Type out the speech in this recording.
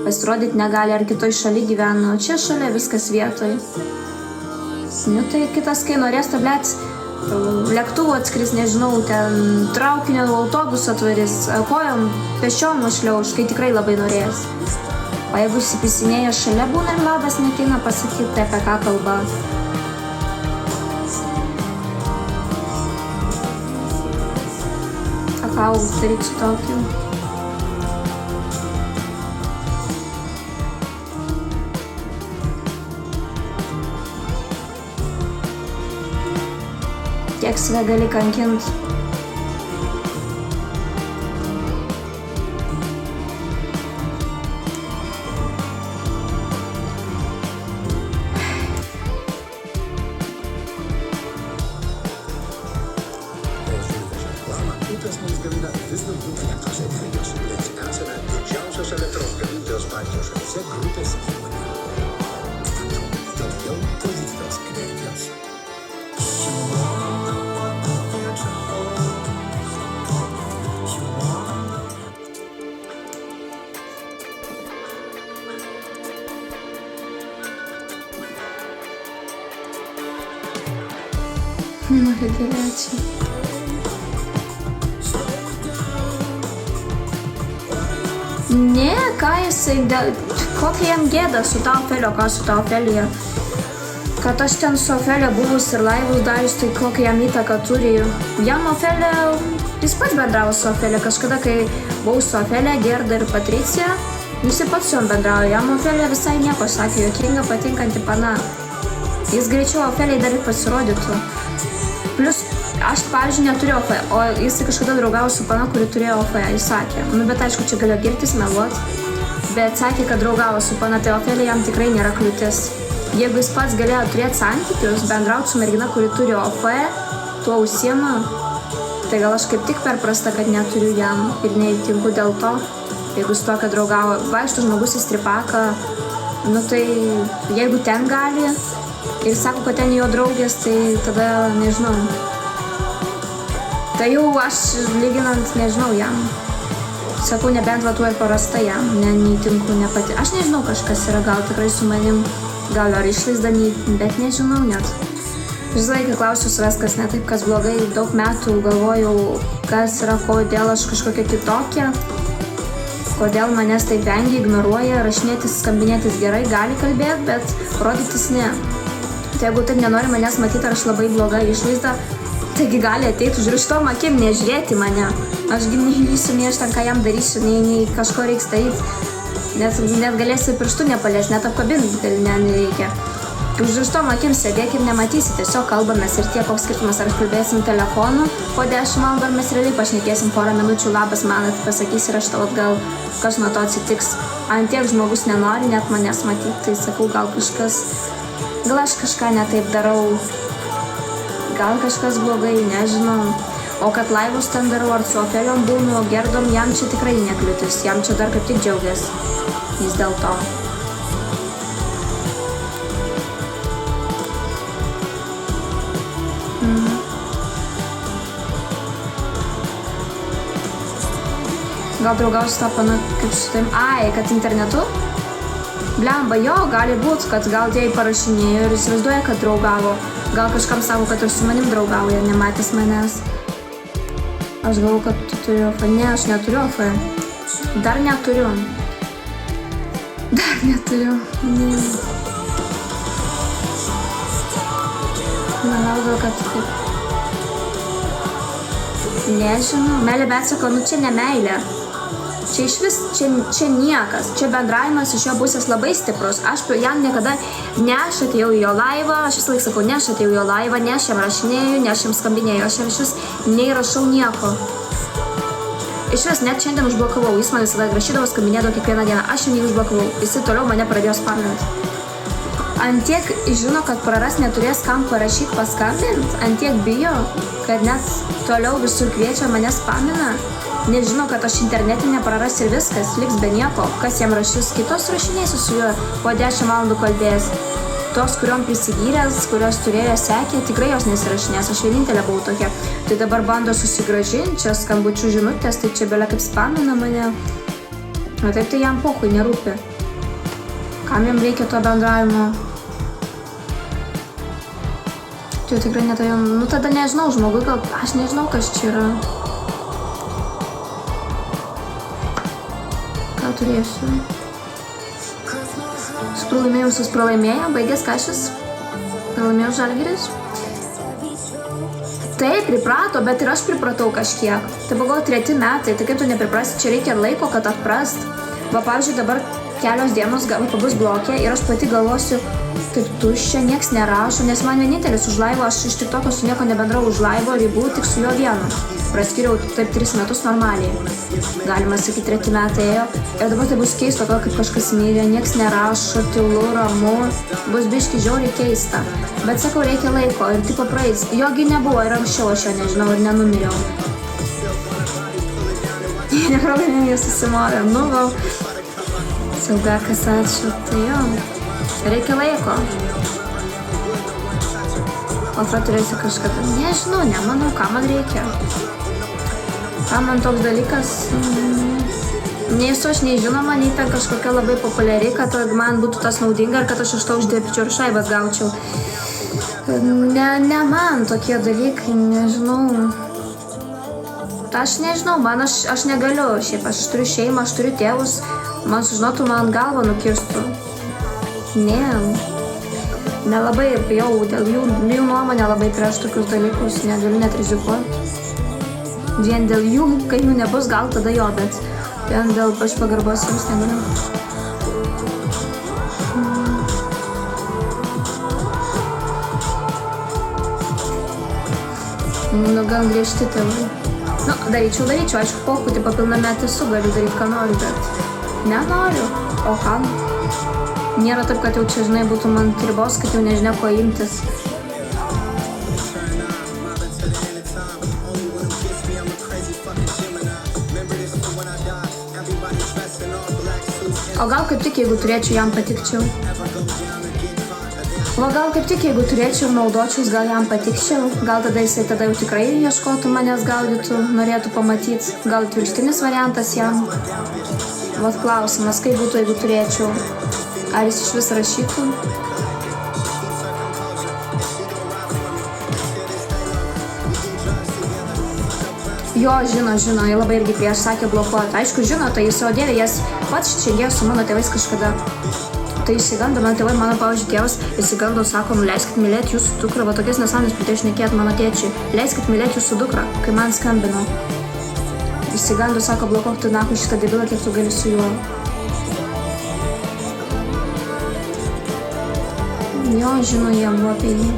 pasirodyti negali, ar kitoj šaly gyvena, o čia šalia viskas vietoj. Nu tai kitas, kai norės, tablet lėktuvo atskris, nežinau, ten traukinio, autobusą atvarys, kojom, pešiom nušliauš, kai tikrai labai norės. O jeigu įsipisinėję šalia būna ir labas neteina pasakyti, tai apie ką kalba. A ką daryti su tokiu? Kiek save gali kankint. Ūkis mums gamina vis daugiau elektros energijos, bet esame didžiausios elektros gamintojos Baltijos šalyse grupės įmonė. Daugiau pozityvios energijos. Nu, regėlėčiau. Ne, ką jisai, kokia jam gėda su ta Ofelio, ką su ta Ofelija. Kad aš ten su Ofelia buvus ir laivus darius, tai kokia jam įtaka turi. Jam Ofelia, jis pats bendravo su Ofelia. Kažkada, kai buvau su Ofelia, Gerda ir Patricija, jis pats su jom bendravo. Jam Ofelia visai nieko sakė, juokinga, patinkanti pana. Jis greičiau Ofeliai dar ir pasirodytų. Plius, aš, pavyzdžiui, neturiu OF, o jis kažkada draugavo su pana, kuri turėjo OF, jis sakė. Nu, bet aišku, čia galėjo girtis, meluot. Bet sakė, kad draugavo su pana, tai Ofelija jam tikrai nėra kliūtis. Jeigu jis pats galėjo turėti santykius, bendrauti su mergina, kuri turi OF, tuo užsiema, tai gal aš kaip tik per prasta, kad neturiu jam ir neįtinku dėl to. Jeigu su to, kad draugavo, vaikštų žmogus į stripaką, nu tai jeigu ten gali ir sako, kad ten jo draugės, tai tada nežinau. Tai jau aš lyginant nežinau jam. Sakau, nebent va tuo ir parasta jam, neįtinku, nepati. Aš nežinau, kažkas yra gal tikrai su manim, gal ar išvaizda, bet nežinau net. Visą laiką klausiu savęs, kas ne taip, kas blogai. Daug metų galvojau, kas yra, kodėl aš kažkokia kitokia. Kodėl manęs taip vengia, ignoruoja, rašinėtis, skambinėtis gerai, gali kalbėti, bet rodytis ne. Tai jeigu taip nenori manęs matyti, ar aš labai bloga išvaizda, taigi gali ateiti užrištom akim, nežiūrėti mane. Ašgi neįlysiu, nei aš ten ką jam darysiu, nei kažko reiks daryti. Net galėsiu pirštų nepaliesti, net apkabinti nereikia. Užrištom akim sėdėk ir nematysi, tiesiog kalbamės ir tiek, koks skirtumas, ar kalbėsim telefonu, po 10 valandų ar mes realiai pašnekėsim porą minučių, labas man, pasakys ir aš tau atgal, kas nuo to atsitiks. Ant tiek žmogus nenori net manęs matyti, tai sakau, gal aš kažką netaip darau, gal kažkas blogai, nežinau. O kad laivus ten darau, ar su Ofeliom būnu, Gerdom, jam čia tikrai nekliūtis, jam čia dar kaip tik džiaugias. Jis dėl to. Gal draugausiu tą pana, kaip su taim, kad internetu? Blemba, jo, gali būt, kad gal tie parašinėjo ir įsivaizduoja, kad draugavo. Gal kažkam sako, kad ir su manim draugauja, nematęs manęs. Aš galvoju, kad tu turi OF. Ne, aš neturiu OF. Dar neturiu. Ne. Na, gal, kad taip. Nežinau, meilė, bet sako, nu čia ne meilė. Čia iš vis, čia niekas, čia bendravimas iš jo pusės labai stiprus. Aš jam niekada, ne aš atėjau į jo laivą, aš visą laik sakau, ne aš atėjau į jo laivą, ne aš jam rašinėjau, ne aš jam skambinėjau, aš jam iš vis neįrašau nieko. Iš vis net šiandien užblokavau, jis man visada rašydavo, skambinėdavo kiekvieną dieną, aš jam jį užblokavau, jis toliau mane pradėjo spaminti. Antiek žino, kad praras neturės kam parašyti, paskambinti, antiek bijo, kad net toliau visur kviečia mane spamina. Nežino, kad aš internete nepraras ir viskas, liks be nieko, kas jam rašys, kitos rašinėsiu su juo, po 10 valandų kalbės. Tos, kuriuom prisigyręs, kurios turėjo sekė, tikrai jos nesirašinės, aš vienintelė buvau tokia. Tai dabar bando susigražinti, čia skambučių žinutės, tai čia belia kaip spamina mane. O taip tai jam pochui nerūpi. Kam jam reikia to bendravimo? Tai tikrai ne tai, nu tada nežinau, žmogui gal, aš nežinau, kas čia yra. Ką turėsiu? Pralaimėjusius pralaimėjo, baigės Kašis. Pralaimėjo Žalgiris. Taip, priprato, bet ir aš pripratau kažkiek. Tai buvo 3 metai, tai kaip tu nepriprasti, čia reikia laiko, kad atprast. Va, pavyzdžiui, dabar kelios dienos bus blokė ir aš pati galvosiu, kaip tuščia, nieks nerašo, nes man vienintelis už laivo, aš iš TikToko su nieko nebendrau už laivo ribų, tik su jo vienu. Praskiriau taip 3 metus normaliai. Galima sakyti, 3 metai ėjo. Ir dabar tai bus keista, kaip kažkas mirė, nieks nerašo, tylu, ramu. Bus biški žiauriai keista. Bet sakau, reikia laiko ir tipo praeis. Jogi nebuvo ir anksčiau, aš jo nežinau ir nenumiriau. Nepralaimėjau, susimovė. Nu, gal. Saugakas, ačiū. Tai jo. Reikia laiko. Alfra turėsi kažką. Nežinau, nemanau, ką man reikia. Ką man toks dalykas, nei esu aš nežinoma, nei ten kažkokia labai populiari, kad man būtų tas naudinga ir kad aš iš to uždirbčiau ir šaibas gaučiau. Ne man tokie dalykai, nežinau. Aš nežinau, man aš negaliu, šiaip aš turiu šeimą, aš turiu tėvus, man sužinotų, man galvą nukirstų. Ne. Nelabai bijau, dėl jų nuomonė labai prieš tokius dalykus, negaliu net rizikuoti. Vien dėl jų, kai jų nebus, gal tada jo, bet vien dėl pagarbos jums negaliu. Nu, gan griežti tėvai. Nu, daryčiau, aišku, pokutį papilnametį esu, galiu daryti, ką noriu, bet nenoriu. O kam? Nėra taip, kad jau čia, žinai, būtų man ribos, kad jau nežinia, ko imtis. O gal kaip tik, jeigu turėčiau, jam patikčiau. O gal kaip tik, jeigu turėčiau, naudočiaus, gal jam patikčiau. Gal tada jisai tada jau tikrai ieškotų manęs, gaudytų, norėtų pamatyti. Gal atvirkštinis variantas jam. Vat klausimas, kaip būtų, jeigu turėčiau. Ar jis iš vis rašytų? Jo, žino, jie labai irgi prieš sakė blokuoti. Aišku, žino, tai jis savo dėvė, jas pats čiagėjo su mano tėvais kažkada. Tai įsigando, mano tėvai, mano, pavyzdžiui, tėvas įsigando, sako, leiskit mylėti jūsų dukrą, va tokias nesąmonės pradėjo šnekėti mano tėčiui. Leiskit mylėti jūsų dukrą, kai man skambino. Įsigando, sako, blokuok tu naku šitą debilą, kiek tu gali su juo. Jo, žino, jie buvo apie jį.